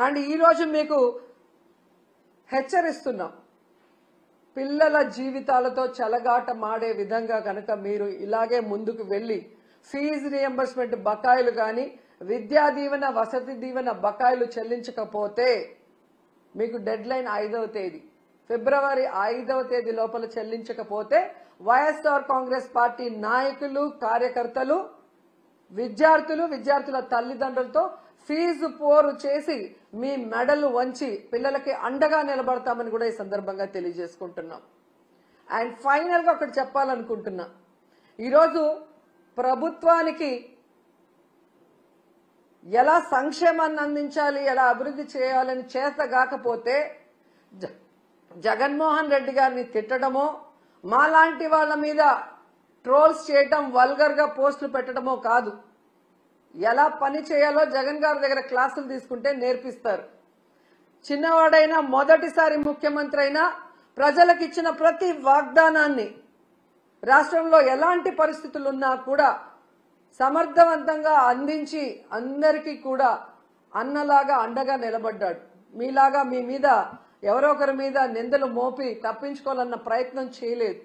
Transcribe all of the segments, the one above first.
And ఈరోజు మీకు హెచ్చరిస్తున్నాం, పిల్లల జీవితాలతో చెలగాట మాడే విధంగా కనుక మీరు ఇలాగే ముందుకు వెళ్ళి ఫీజు రియంబర్స్మెంట్ బకాయిలు కానీ విద్యా దీవెన వసతి దీవెన బకాయిలు చెల్లించకపోతే మీకు డెడ్ లైన్ 5వ తేదీ ఫిబ్రవరి 5వ తేదీ లోపల చెల్లించకపోతే వైఎస్ఆర్ కాంగ్రెస్ పార్టీ నాయకులు కార్యకర్తలు విద్యార్థుల తల్లిదండ్రులతో ఫీజు పోరు చేసి మీ మెడలు వంచి పిల్లలకి అండగా నిలబడతామని కూడా ఈ సందర్భంగా తెలియజేసుకుంటున్నాం. అండ్ ఫైనల్ గా ఒకటి చెప్పాలనుకుంటున్నా, ఈరోజు ప్రభుత్వానికి ఎలా సంక్షేమాన్ని అందించాలి, ఎలా అభివృద్ధి చేయాలని చేతగాకపోతే జగన్మోహన్ రెడ్డి గారిని తిట్టడమో మాలాంటి వాళ్ళ మీద ట్రోల్స్ చేయటం వల్గర్ గా పోస్టులు పెట్టడమో కాదు, ఎలా పని చేయాలో జగన్ గారి దగ్గర క్లాసులు తీసుకుంటే నేర్పిస్తారు. చిన్నవాడైనా మొదటిసారి ముఖ్యమంత్రి అయినా ప్రజలకు ఇచ్చిన ప్రతి వాగ్దానాన్ని రాష్ట్రంలో ఎలాంటి పరిస్థితులున్నా కూడా సమర్థవంతంగా అందించి అందరికీ కూడా అన్నలాగా అండగా నిలబడ్డాడు. మీలాగా మీ మీద ఎవరో ఒకరి మీద నిందలు మోపి తప్పించుకోవాలన్న ప్రయత్నం చేయలేదు.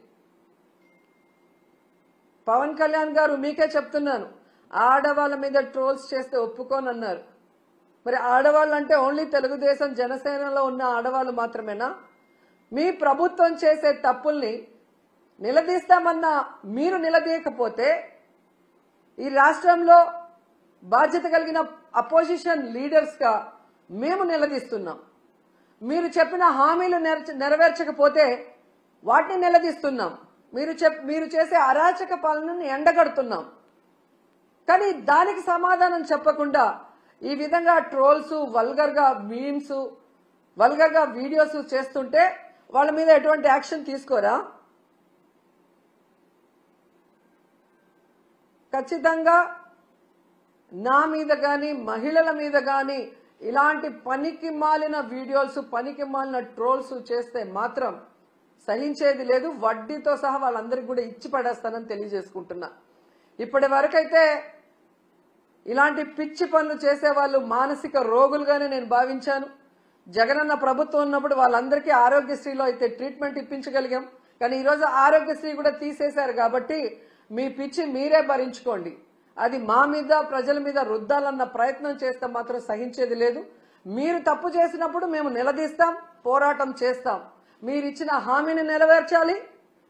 పవన్ కళ్యాణ్ గారు మీకే చెప్తున్నాను, ఆడవాళ్ళ మీద ట్రోల్స్ చేస్తే ఒప్పుకోనన్నారు. మరి ఆడవాళ్ళు అంటే ఓన్లీ తెలుగుదేశం జనసేనలో ఉన్న ఆడవాళ్ళు మాత్రమేనా? మీ ప్రభుత్వం చేసే తప్పుల్ని నిలదీస్తామన్నా మీరు నిలదీయకపోతే ఈ రాష్ట్రంలో బాధ్యత కలిగిన అపోజిషన్ లీడర్స్ గా మేము నిలదీస్తున్నాం. మీరు చెప్పిన హామీలు నెరవేర్చకపోతే వాటిని నిలదీస్తున్నాం. మీరు చేసే అరాచక పాలనను ఎండగడుతున్నాం. కానీ దానికి సమాధానం చెప్పకుండా ఈ విధంగా ట్రోల్స్, వల్గర్ గా మీమ్స్, వల్గర్ గా వీడియోస్ చేస్తుంటే వాళ్ళ మీద ఎటువంటి యాక్షన్ తీసుకోరా? ఖచ్చితంగా నా మీద గాని మహిళల మీద గాని ఇలాంటి పనికి మాలిన వీడియోస్, పనికి మాలిన ట్రోల్స్ చేస్తే మాత్రం సహించేది లేదు. వడ్డీతో సహా వాళ్ళందరికీ కూడా ఇచ్చి పడేస్తానని తెలియజేసుకుంటున్నా. ఇప్పటి వరకైతే ఇలాంటి పిచ్చి పనులు చేసే వాళ్ళు మానసిక రోగులుగానే నేను భావించాను. జగనన్న ప్రభుత్వం ఉన్నప్పుడు వాళ్ళందరికీ ఆరోగ్యశ్రీలో అయితే ట్రీట్మెంట్ ఇప్పించగలిగాం. కానీ ఈరోజు ఆరోగ్యశ్రీ కూడా తీసేశారు కాబట్టి మీ పిచ్చి మీరే భరించుకోండి. అది మా మీద ప్రజల మీద రుద్దాలన్న ప్రయత్నం చేస్తే మాత్రం సహించేది లేదు. మీరు తప్పు చేసినప్పుడు మేము నిలదీస్తాం, పోరాటం చేస్తాం. మీరు ఇచ్చిన హామీని నెరవేర్చాలి.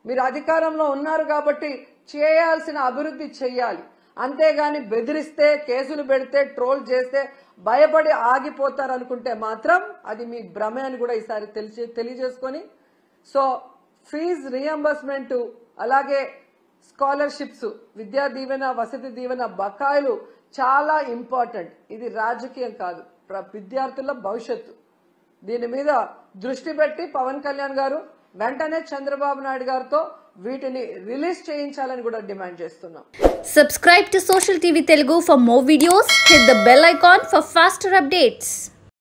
మీరు అధికారంలో ఉన్నారు కాబట్టి చేయాల్సిన అభివృద్ధి చెయ్యాలి. అంతేగాని బెదిరిస్తే, కేసులు పెడితే, ట్రోల్ చేస్తే భయపడి ఆగిపోతారనుకుంటే మాత్రం అది మీ భ్రమే అని కూడా ఈసారి తెలియజేసుకొని, సో ఫీజు రియంబర్స్మెంట్ అలాగే స్కాలర్షిప్స్, విద్యా దీవెన వసతి దీవెన బకాయిలు చాలా ఇంపార్టెంట్. ఇది రాజకీయం కాదు, విద్యార్థుల భవిష్యత్తు. దీని మీద దృష్టి పెట్టి పవన్ కళ్యాణ్ గారు వెంటనే చంద్రబాబు నాయుడు గారితో వీటిని రిలీజ్ చేయించాలని కూడా డిమాండ్ చేస్తున్నాం. Subscribe to Social TV Telugu for more videos. Hit the bell icon for faster updates.